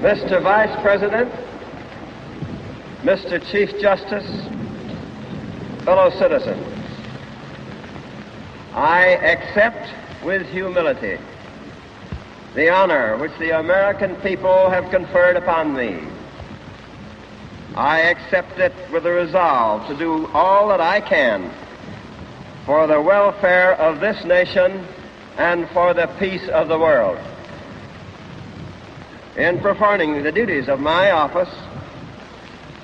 Mr. Vice President, Mr. Chief Justice, fellow citizens, I accept with humility the honor which the American people have conferred upon me. I accept it with a resolve to do all that I can for the welfare of this nation and for the peace of the world. In performing the duties of my office,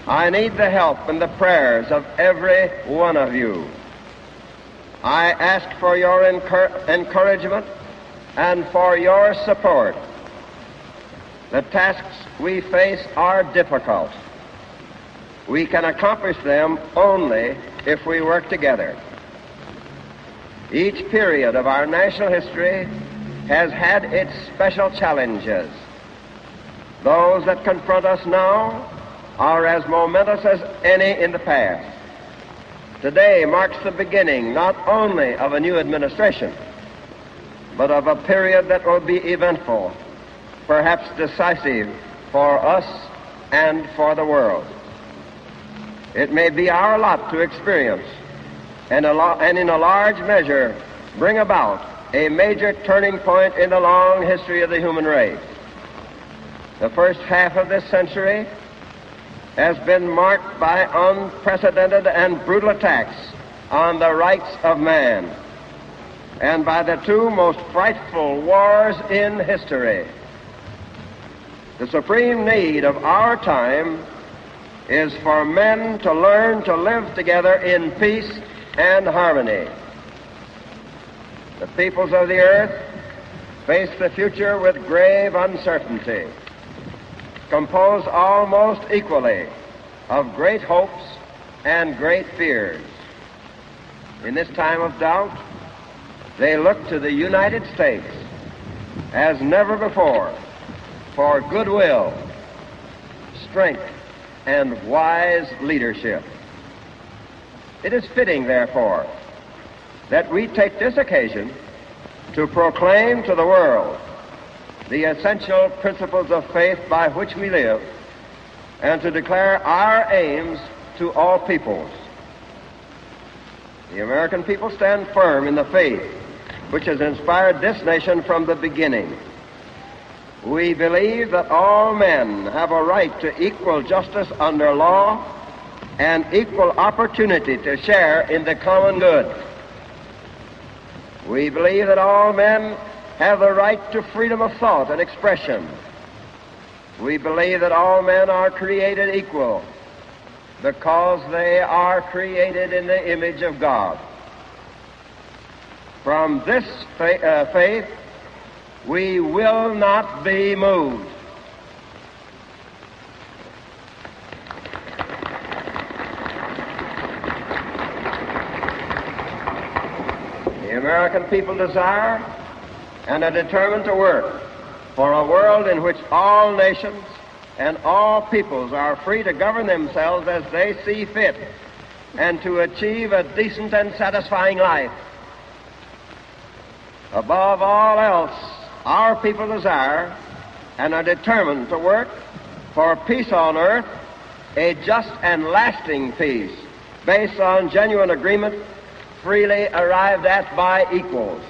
I need the help and the prayers of every one of you. I ask for your encouragement and for your support. The tasks we face are difficult. We can accomplish them only if we work together. Each period of our national history has had its special challenges. Those that confront us now are as momentous as any in the past. Today marks the beginning not only of a new administration, but of a period that will be eventful, perhaps decisive for us and for the world. It may be our lot to experience and in a large measure bring about a major turning point in the long history of the human race. The first half of this century has been marked by unprecedented and brutal attacks on the rights of man and by the two most frightful wars in history. The supreme need of our time is for men to learn to live together in peace and harmony. The peoples of the earth face the future with grave uncertainty, composed almost equally of great hopes and great fears. In this time of doubt, they look to the United States as never before for goodwill, strength, and wise leadership. It is fitting, therefore, that we take this occasion to proclaim to the world the essential principles of faith by which we live and to declare our aims to all peoples. The American people stand firm in the faith which has inspired this nation from the beginning. We believe that all men have a right to equal justice under law and equal opportunity to share in the common good. We believe that all men have the right to freedom of thought and expression. We believe that all men are created equal because they are created in the image of God. From this faith, we will not be moved. The American people desire and are determined to work for a world in which all nations and all peoples are free to govern themselves as they see fit and to achieve a decent and satisfying life. Above all else, our people desire and are determined to work for peace on earth, a just and lasting peace based on genuine agreement freely arrived at by equals.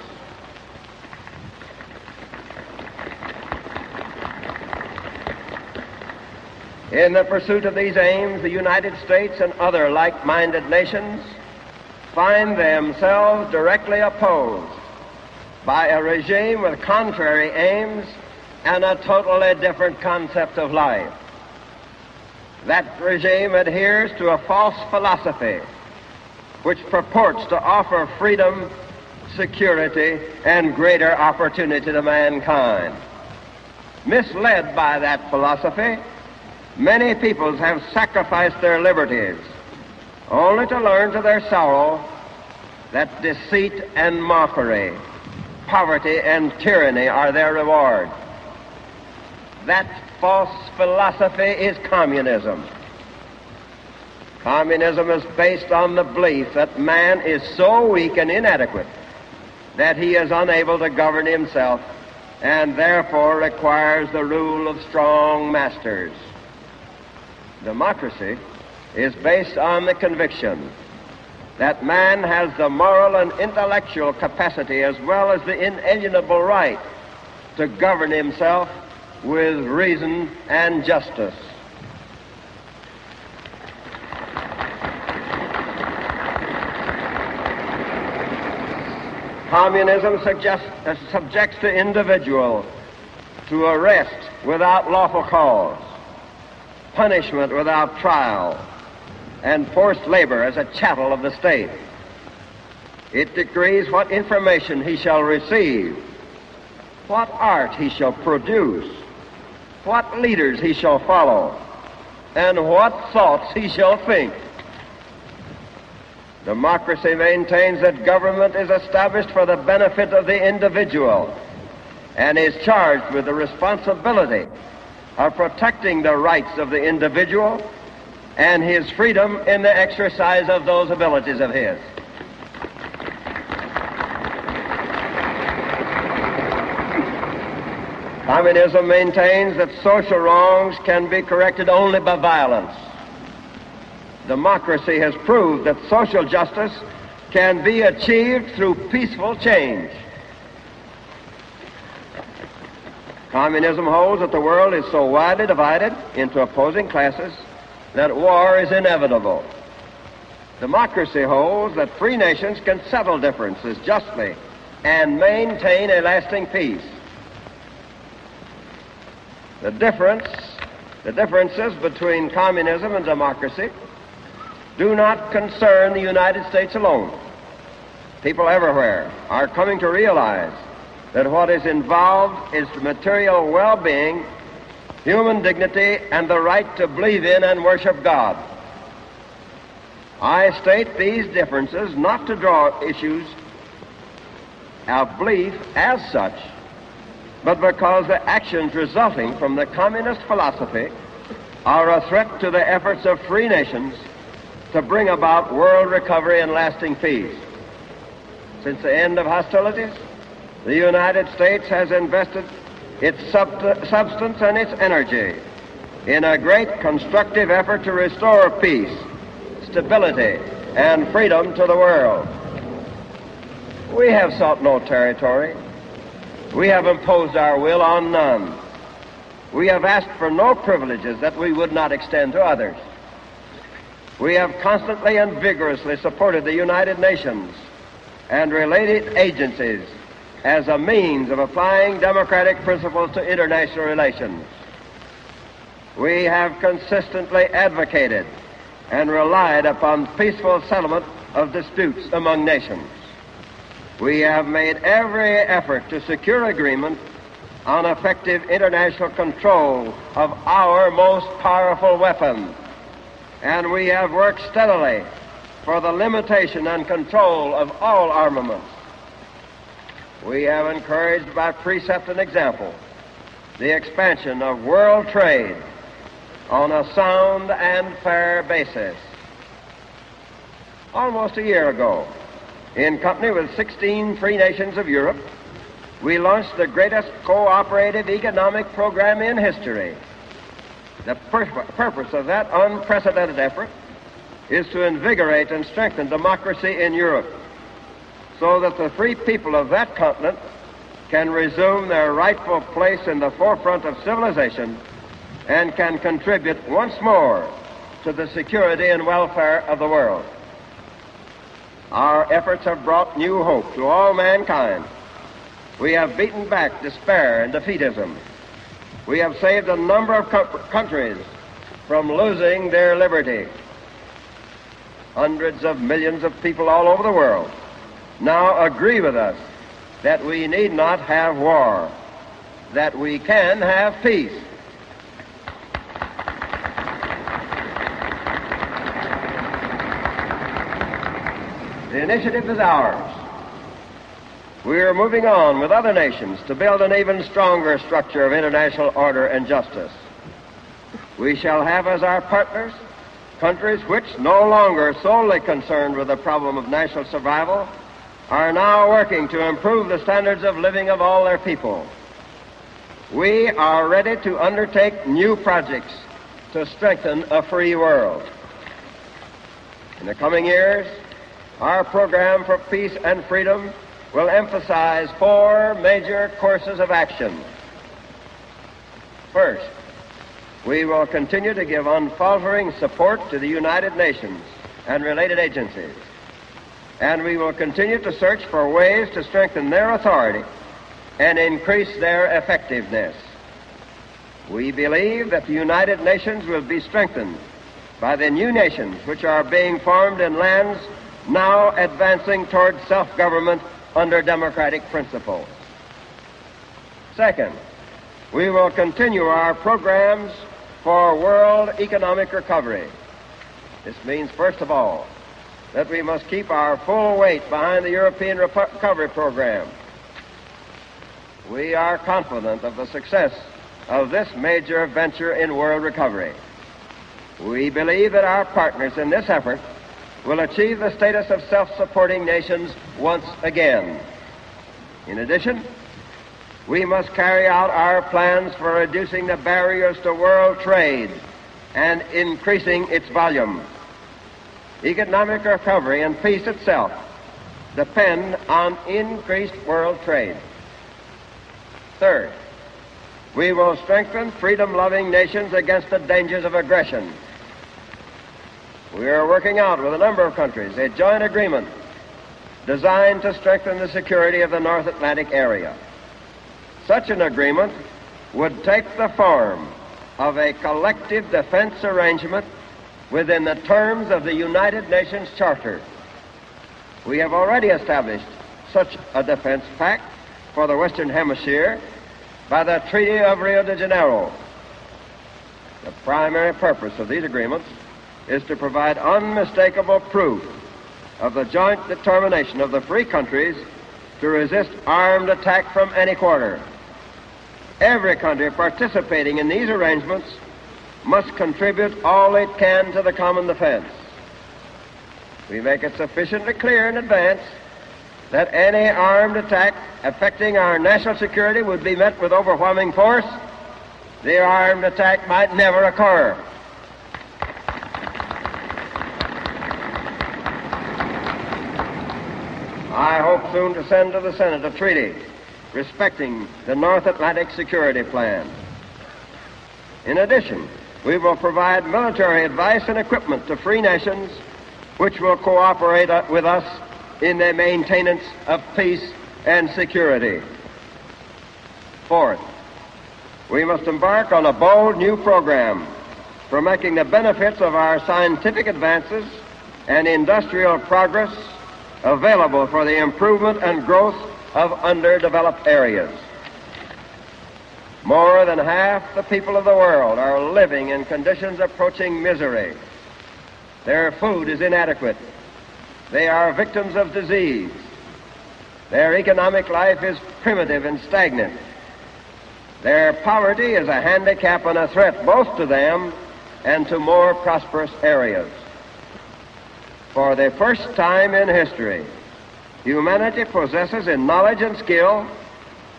In the pursuit of these aims, the United States and other like-minded nations find themselves directly opposed by a regime with contrary aims and a totally different concept of life. That regime adheres to a false philosophy which purports to offer freedom, security, and greater opportunity to mankind. Misled by that philosophy, many peoples have sacrificed their liberties, only to learn to their sorrow that deceit and mockery, poverty and tyranny are their reward. That false philosophy is communism. Communism is based on the belief that man is so weak and inadequate that he is unable to govern himself and therefore requires the rule of strong masters. Democracy is based on the conviction that man has the moral and intellectual capacity as well as the inalienable right to govern himself with reason and justice. Communism subjects the individual to arrest without lawful cause, punishment without trial, and forced labor as a chattel of the state. It decrees what information he shall receive, what art he shall produce, what leaders he shall follow, and what thoughts he shall think. Democracy maintains that government is established for the benefit of the individual and is charged with the responsibility of protecting the rights of the individual and his freedom in the exercise of those abilities of his. Communism maintains that social wrongs can be corrected only by violence. Democracy has proved that social justice can be achieved through peaceful change. Communism holds that the world is so widely divided into opposing classes that war is inevitable. Democracy holds that free nations can settle differences justly and maintain a lasting peace. The differences between communism and democracy do not concern the United States alone. People everywhere are coming to realize that what is involved is the material well-being, human dignity, and the right to believe in and worship God. I state these differences not to draw issues of belief as such, but because the actions resulting from the communist philosophy are a threat to the efforts of free nations to bring about world recovery and lasting peace. Since the end of hostilities, the United States has invested its substance and its energy in a great constructive effort to restore peace, stability, and freedom to the world. We have sought no territory. We have imposed our will on none. We have asked for no privileges that we would not extend to others. We have constantly and vigorously supported the United Nations and related agencies as a means of applying democratic principles to international relations. We have consistently advocated and relied upon peaceful settlement of disputes among nations. We have made every effort to secure agreement on effective international control of our most powerful weapon, and we have worked steadily for the limitation and control of all armaments. We have encouraged by precept and example the expansion of world trade on a sound and fair basis. Almost a year ago, in company with 16 free nations of Europe, we launched the greatest cooperative economic program in history. The purpose of that unprecedented effort is to invigorate and strengthen democracy in Europe so that the free people of that continent can resume their rightful place in the forefront of civilization and can contribute once more to the security and welfare of the world. Our efforts have brought new hope to all mankind. We have beaten back despair and defeatism. We have saved a number of countries from losing their liberty. Hundreds of millions of people all over the world now agree with us that we need not have war, that we can have peace. The initiative is ours. We are moving on with other nations to build an even stronger structure of international order and justice. We shall have as our partners countries which, no longer solely concerned with the problem of national survival, are now working to improve the standards of living of all their people. we are ready to undertake new projects to strengthen a free world. In the coming years, our program for peace and freedom will emphasize 4 major courses of action. First, we will continue to give unfaltering support to the United Nations and related agencies, and we will continue to search for ways to strengthen their authority and increase their effectiveness. We believe that the United Nations will be strengthened by the new nations which are being formed in lands now advancing toward self-government under democratic principles. Second, we will continue our programs for world economic recovery. This means, first of all, that we must keep our full weight behind the European recovery program. We are confident of the success of this major venture in world recovery. We believe that our partners in this effort will achieve the status of self-supporting nations once again. In addition, we must carry out our plans for reducing the barriers to world trade and increasing its volume. Economic recovery and peace itself depend on increased world trade. Third, we will strengthen freedom-loving nations against the dangers of aggression. We are working out with a number of countries a joint agreement designed to strengthen the security of the North Atlantic area. Such an agreement would take the form of a collective defense arrangement within the terms of the United Nations Charter. We have already established such a defense pact for the Western Hemisphere by the Treaty of Rio de Janeiro. The primary purpose of these agreements is to provide unmistakable proof of the joint determination of the free countries to resist armed attack from any quarter. Every country participating in these arrangements must contribute all it can to the common defense. We make it sufficiently clear in advance that any armed attack affecting our national security would be met with overwhelming force. The armed attack might never occur. I hope soon to send to the Senate a treaty respecting the North Atlantic Security Plan. In addition, we will provide military advice and equipment to free nations which will cooperate with us in the maintenance of peace and security. Fourth, we must embark on a bold new program for making the benefits of our scientific advances and industrial progress available for the improvement and growth of underdeveloped areas. More than half the people of the world are living in conditions approaching misery. Their food is inadequate. They are victims of disease. Their economic life is primitive and stagnant. Their poverty is a handicap and a threat both to them and to more prosperous areas. For the first time in history, humanity possesses in knowledge and skill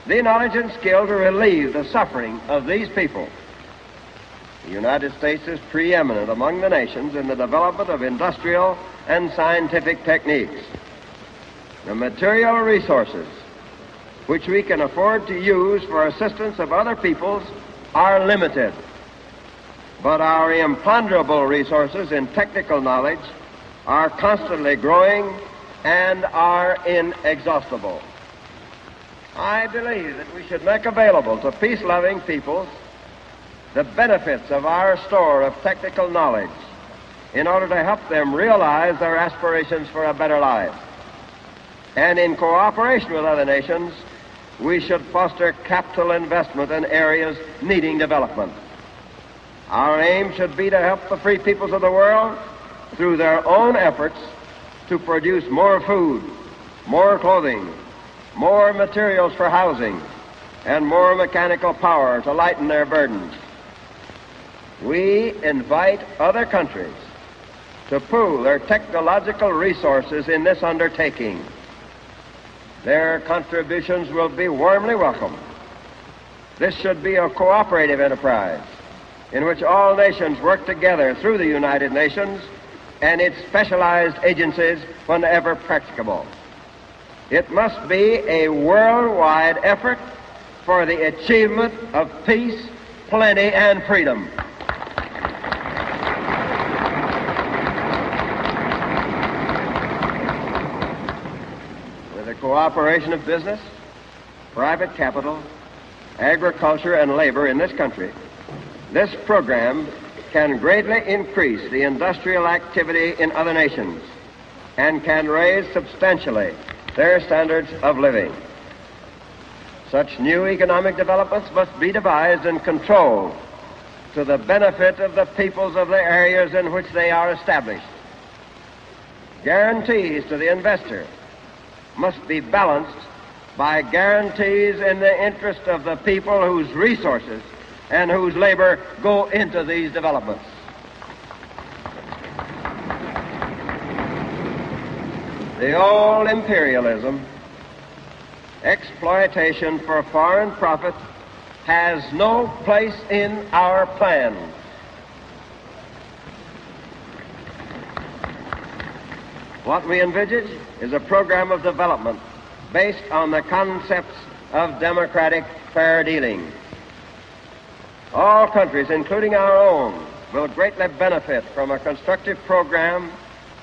the knowledge and skill to relieve the suffering of these people. The United States is preeminent among the nations in the development of industrial and scientific techniques. The material resources which we can afford to use for assistance of other peoples are limited, but our imponderable resources in technical knowledge are constantly growing and are inexhaustible. I believe that we should make available to peace-loving peoples the benefits of our store of technical knowledge in order to help them realize their aspirations for a better life. And in cooperation with other nations, we should foster capital investment in areas needing development. Our aim should be to help the free peoples of the world through their own efforts to produce more food, more clothing, more materials for housing, and more mechanical power to lighten their burdens. We invite other countries to pool their technological resources in this undertaking. Their contributions will be warmly welcomed. This should be a cooperative enterprise in which all nations work together through the United Nations and its specialized agencies whenever practicable. It must be a worldwide effort for the achievement of peace, plenty, and freedom. With the cooperation of business, private capital, agriculture, and labor in this country, this program can greatly increase the industrial activity in other nations and can raise substantially their standards of living. Such new economic developments must be devised and controlled to the benefit of the peoples of the areas in which they are established. Guarantees to the investor must be balanced by guarantees in the interest of the people whose resources and whose labor go into these developments. The old imperialism, exploitation for foreign profit, has no place in our plans. What we envisage is a program of development based on the concepts of democratic fair dealing. All countries, including our own, will greatly benefit from a constructive program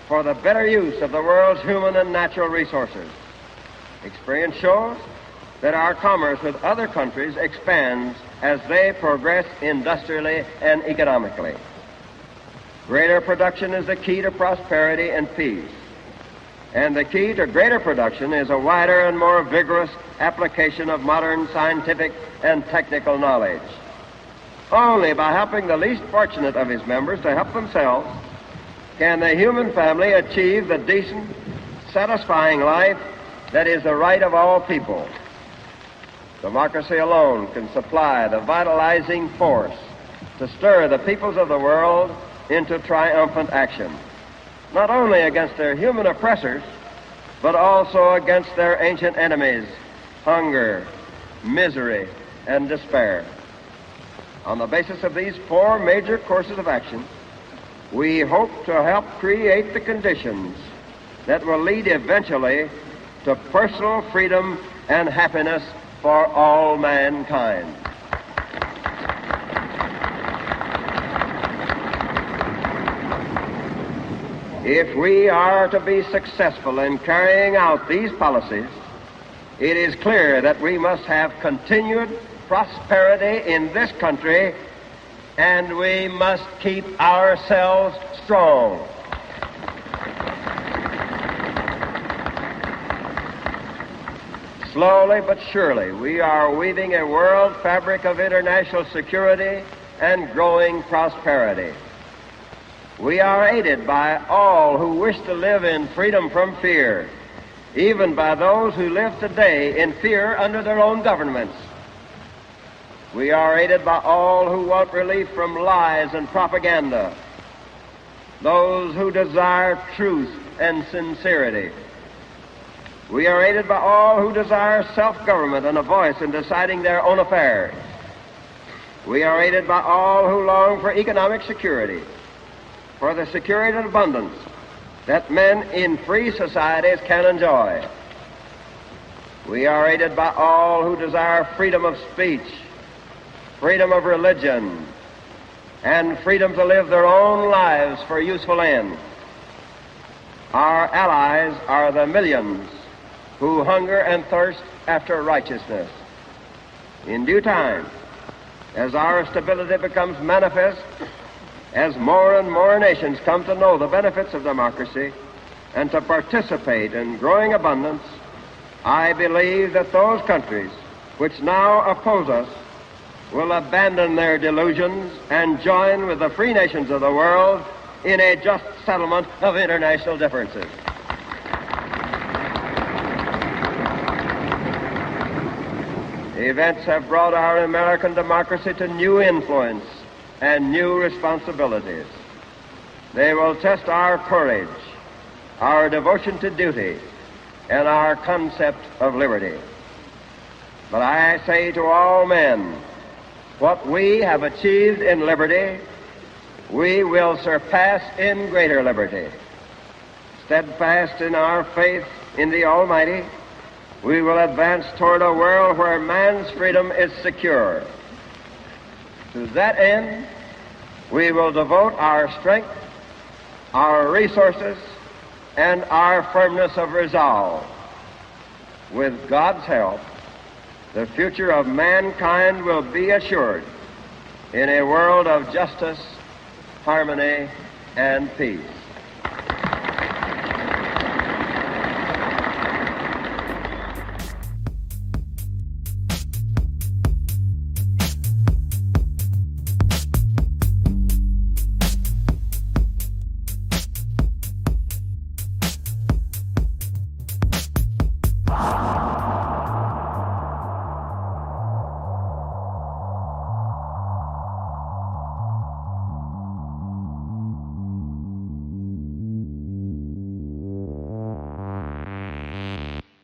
for the better use of the world's human and natural resources. Experience shows that our commerce with other countries expands as they progress industrially and economically. Greater production is the key to prosperity and peace. And the key to greater production is a wider and more vigorous application of modern scientific and technical knowledge. Only by helping the least fortunate of his members to help themselves can the human family achieve the decent, satisfying life that is the right of all people. Democracy alone can supply the vitalizing force to stir the peoples of the world into triumphant action, not only against their human oppressors, but also against their ancient enemies, hunger, misery, and despair. On the basis of these four major courses of action, we hope to help create the conditions that will lead eventually to personal freedom and happiness for all mankind. If we are to be successful in carrying out these policies, it is clear that we must have continued prosperity in this country, and we must keep ourselves strong. Slowly but surely, we are weaving a world fabric of international security and growing prosperity. We are aided by all who wish to live in freedom from fear, even by those who live today in fear under their own governments. We are aided by all who want relief from lies and propaganda, those who desire truth and sincerity. We are aided by all who desire self-government and a voice in deciding their own affairs. We are aided by all who long for economic security, for the security and abundance that men in free societies can enjoy. We are aided by all who desire freedom of speech, freedom of religion, and freedom to live their own lives for useful ends. Our allies are the millions who hunger and thirst after righteousness. In due time, as our stability becomes manifest, as more and more nations come to know the benefits of democracy and to participate in growing abundance, I believe that those countries which now oppose us will abandon their delusions and join with the free nations of the world in a just settlement of international differences. Events have brought our American democracy to new influence and new responsibilities. They will test our courage, our devotion to duty, and our concept of liberty. But I say to all men, What we have achieved in liberty, we will surpass in greater liberty. Steadfast in our faith in the Almighty, we will advance toward a world where man's freedom is secure. To that end, we will devote our strength, our resources, and our firmness of resolve. With God's help, the future of mankind will be assured in a world of justice, harmony, and peace.